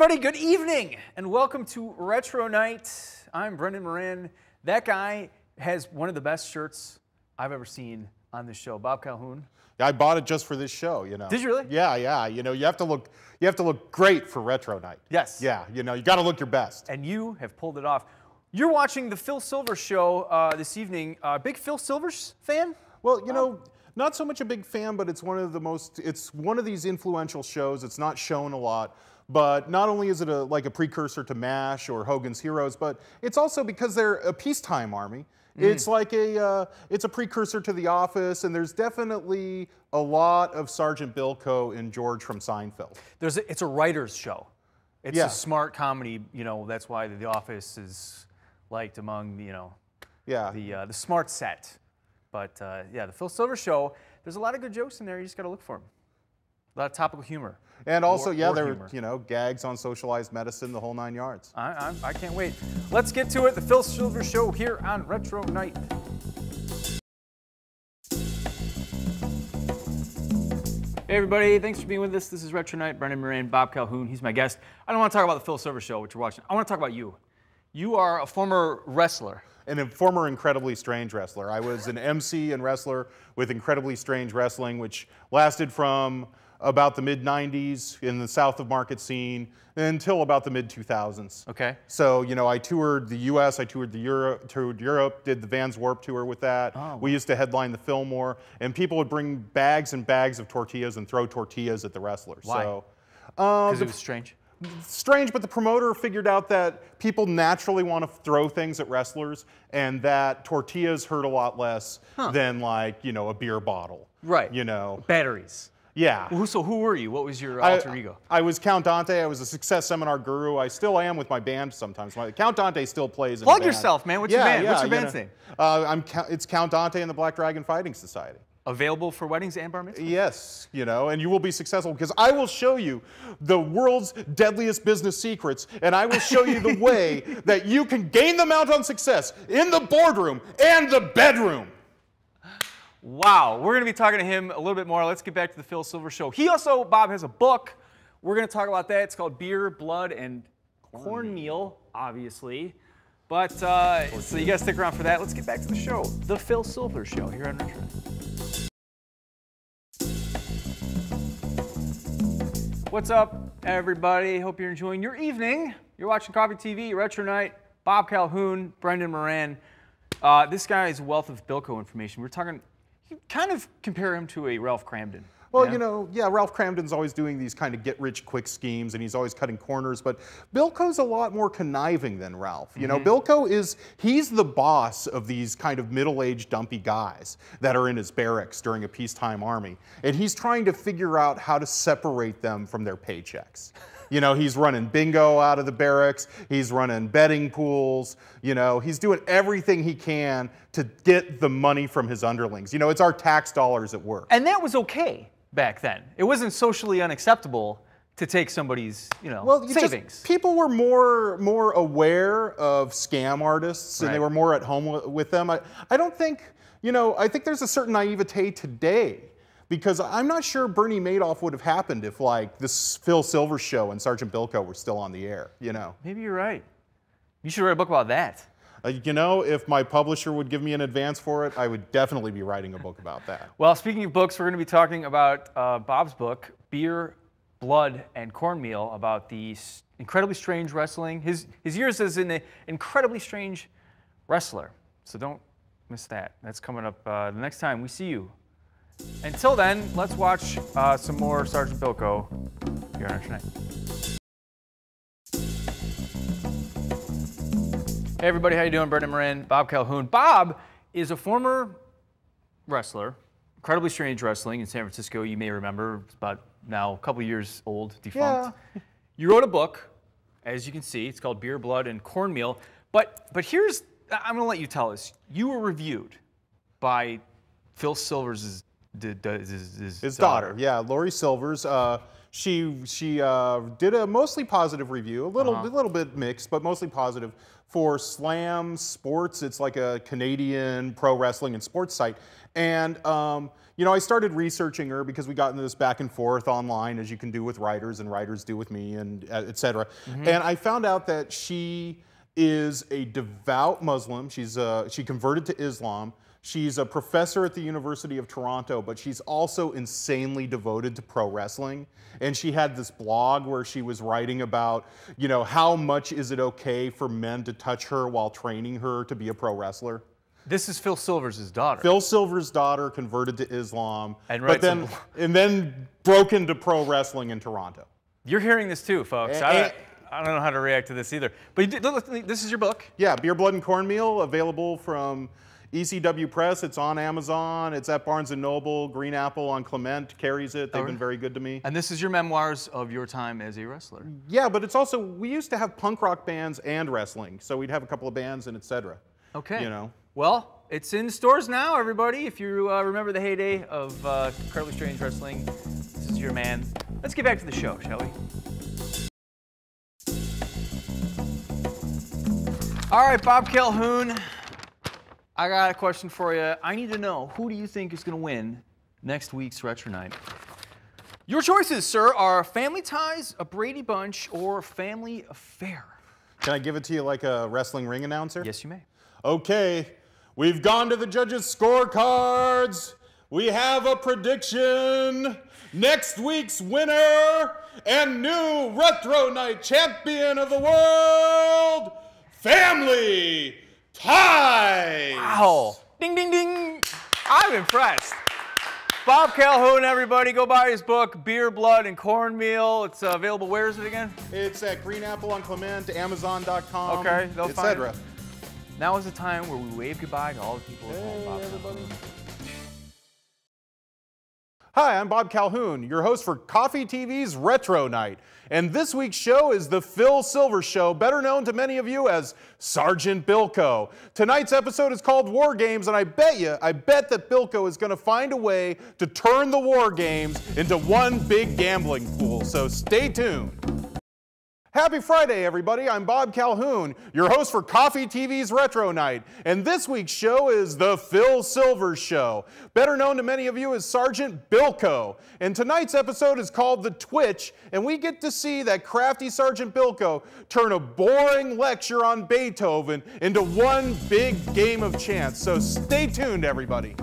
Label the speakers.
Speaker 1: everybody, good evening, and welcome to Retro Night. I'm Brendan Moran. That guy has one of the best shirts I've ever seen on this show. Bob Calhoun.
Speaker 2: I bought it just for this show, you know.
Speaker 1: Did you really?
Speaker 2: Yeah. You know, you have to look great for Retro Night.
Speaker 1: Yes.
Speaker 2: Yeah, you know, you got to look your best.
Speaker 1: And you have pulled it off. You're watching the Phil Silvers show this evening. Big Phil Silvers fan?
Speaker 2: Well, you know, not so much a big fan, but it's one of these influential shows. It's not shown a lot. But not only is it like a precursor to MASH or Hogan's Heroes, but it's also because they're a peacetime army. It's like it's a precursor to The Office, and there's definitely a lot of Sergeant Bilko and George from Seinfeld.
Speaker 1: It's a writer's show. It's a smart comedy, you know, that's why The Office is liked among, you know, the smart set. But yeah, the Phil Silvers show, there's a lot of good jokes in there, you just gotta look for them. A lot of topical humor.
Speaker 2: And also, there
Speaker 1: humor.
Speaker 2: were, you know, gags on socialized medicine, the whole 9 yards.
Speaker 1: I can't wait. Let's get to it. The Phil Silvers Show here on Retro Night. Hey everybody, thanks for being with us. This is Retro Night. Brendan Moran, Bob Calhoun. He's my guest. I don't want to talk about the Phil Silvers Show, which you're watching. I want to talk about you. You are a former wrestler.
Speaker 2: And a former Incredibly Strange wrestler. I was an MC and wrestler with Incredibly Strange Wrestling, which lasted from about the mid-90s in the south of Market scene until about the mid-2000s.
Speaker 1: Okay.
Speaker 2: So, you know, I toured the US, I toured Europe, did the Vans Warped Tour with that.
Speaker 1: Oh.
Speaker 2: We used to headline the Fillmore, and people would bring bags and bags of tortillas and throw tortillas at the wrestlers.
Speaker 1: Why?
Speaker 2: So,
Speaker 1: Because it was strange?
Speaker 2: strange, but the promoter figured out that people naturally want to throw things at wrestlers, and that tortillas hurt a lot less than, like, you know, a beer bottle.
Speaker 1: Right.
Speaker 2: You know.
Speaker 1: Batteries.
Speaker 2: Yeah.
Speaker 1: So who were you? What was your alter ego?
Speaker 2: I was Count Dante. I was a success seminar guru. I still am with my band sometimes. Count Dante still plays in
Speaker 1: Plug
Speaker 2: the band.
Speaker 1: yourself, man. What's your band? What's your band's name?
Speaker 2: It's Count Dante and the Black Dragon Fighting Society.
Speaker 1: Available for weddings and bar mitzvahs?
Speaker 2: Yes, you know, and you will be successful because I will show you the world's deadliest business secrets, and I will show you the way that you can gain them out on success in the boardroom and the bedroom.
Speaker 1: Wow, we're going to be talking to him a little bit more. Let's get back to the Phil Silvers Show. He also, Bob, has a book. We're going to talk about that. It's called Beer, Blood, and Cornmeal, obviously. But, so you got to stick around for that. Let's get back to the show. The Phil Silvers Show here on Retro. What's up, everybody? Hope you're enjoying your evening. You're watching Coffee TV, Retro Night. Bob Calhoun, Brendan Moran. This guy is a wealth of Bilko information. We're talking, you kind of compare him to a Ralph Kramden.
Speaker 2: Well, you know, yeah, Ralph Kramden's always doing these kind of get-rich-quick schemes, and he's always cutting corners, but Bilko's a lot more conniving than Ralph. You know, Bilko he's the boss of these kind of middle-aged, dumpy guys that are in his barracks during a peacetime army, and he's trying to figure out how to separate them from their paychecks. You know, he's running bingo out of the barracks, he's running betting pools, you know, he's doing everything he can to get the money from his underlings. You know, it's our tax dollars at work.
Speaker 1: And that was okay back then. It wasn't socially unacceptable to take somebody's, you know, savings.
Speaker 2: People were more aware of scam artists, and they were more at home with them. I don't think, you know, I think there's a certain naivete today, because I'm not sure Bernie Madoff would have happened if, like, this Phil Silvers Show and Sergeant Bilko were still on the air, you know.
Speaker 1: Maybe you're right. You should write a book about that.
Speaker 2: You know, if my publisher would give me an advance for it, I would definitely be writing a book about that.
Speaker 1: Well, speaking of books, we're going to be talking about Bob's book, Beer, Blood, and Cornmeal, about the incredibly strange wrestling. His years as an incredibly strange wrestler. So don't miss that. That's coming up the next time we see you. Until then, let's watch some more Sergeant Bilko here on Retro Night. Hey everybody, how you doing? Brendan Moran, Bob Calhoun. Bob is a former wrestler, Incredibly Strange Wrestling in San Francisco. You may remember, it's about now a couple years old, defunct. Yeah. You wrote a book, as you can see. It's called Beer, Blood, and Cornmeal. But here's, I'm going to let you tell us. You were reviewed by Phil Silvers' his daughter.
Speaker 2: Yeah, Lori Silvers. she did a mostly positive review, a little bit mixed, but mostly positive for Slam Sports. It's like a Canadian pro wrestling and sports site. And you know, I started researching her because we got into this back and forth online, as you can do with writers and writers do with me, and et cetera. And I found out that she is a devout Muslim. She converted to Islam. She's a professor at the University of Toronto, but she's also insanely devoted to pro wrestling. And she had this blog where she was writing about, you know, how much is it okay for men to touch her while training her to be a pro wrestler.
Speaker 1: This is Phil Silvers' daughter.
Speaker 2: Phil Silvers' daughter converted to Islam,
Speaker 1: and
Speaker 2: then broke into pro wrestling in Toronto.
Speaker 1: You're hearing this too, folks. I don't know how to react to this either. But this is your book.
Speaker 2: Yeah, Beer, Blood, and Cornmeal, available from ECW Press. It's on Amazon. It's at Barnes & Noble. Green Apple on Clement carries it. They've been very good to me.
Speaker 1: And this is your memoirs of your time as a wrestler.
Speaker 2: Yeah, but it's also, we used to have punk rock bands and wrestling. So we'd have a couple of bands and etc.
Speaker 1: Okay.
Speaker 2: You know.
Speaker 1: Well, it's in stores now, everybody. If you remember the heyday of Incredibly Strange Wrestling, this is your man. Let's get back to the show, shall we? All right, Bob Calhoun, I got a question for you. I need to know, who do you think is going to win next week's Retro Night? Your choices, sir, are Family Ties, a Brady Bunch, or Family Affair.
Speaker 2: Can I give it to you like a wrestling ring announcer?
Speaker 1: Yes, you may.
Speaker 2: Okay, we've gone to the judges' scorecards. We have a prediction. Next week's winner and new Retro Night champion of the world, Family Ties.
Speaker 1: Wow. Ding, ding, ding. I'm impressed. Bob Calhoun, everybody, go buy his book, Beer, Blood, and Cornmeal. It's available. Where is it again?
Speaker 2: It's at Green Apple on Clement, Amazon.com,
Speaker 1: okay, they'll find it. Now is the time where we wave goodbye to all the people at home. Bob, everybody.
Speaker 2: Hi, I'm Bob Calhoun, your host for Coffee TV's Retro Night. And this week's show is the Phil Silvers Show, better known to many of you as Sergeant Bilko. Tonight's episode is called War Games, and I bet that Bilko is going to find a way to turn the War Games into one big gambling pool. So stay tuned. Happy Friday, everybody. I'm Bob Calhoun, your host for Coffee TV's Retro Night. And this week's show is the Phil Silvers Show, better known to many of you as Sergeant Bilko. And tonight's episode is called The Twitch, and we get to see that crafty Sergeant Bilko turn a boring lecture on Beethoven into one big game of chance. So stay tuned, everybody.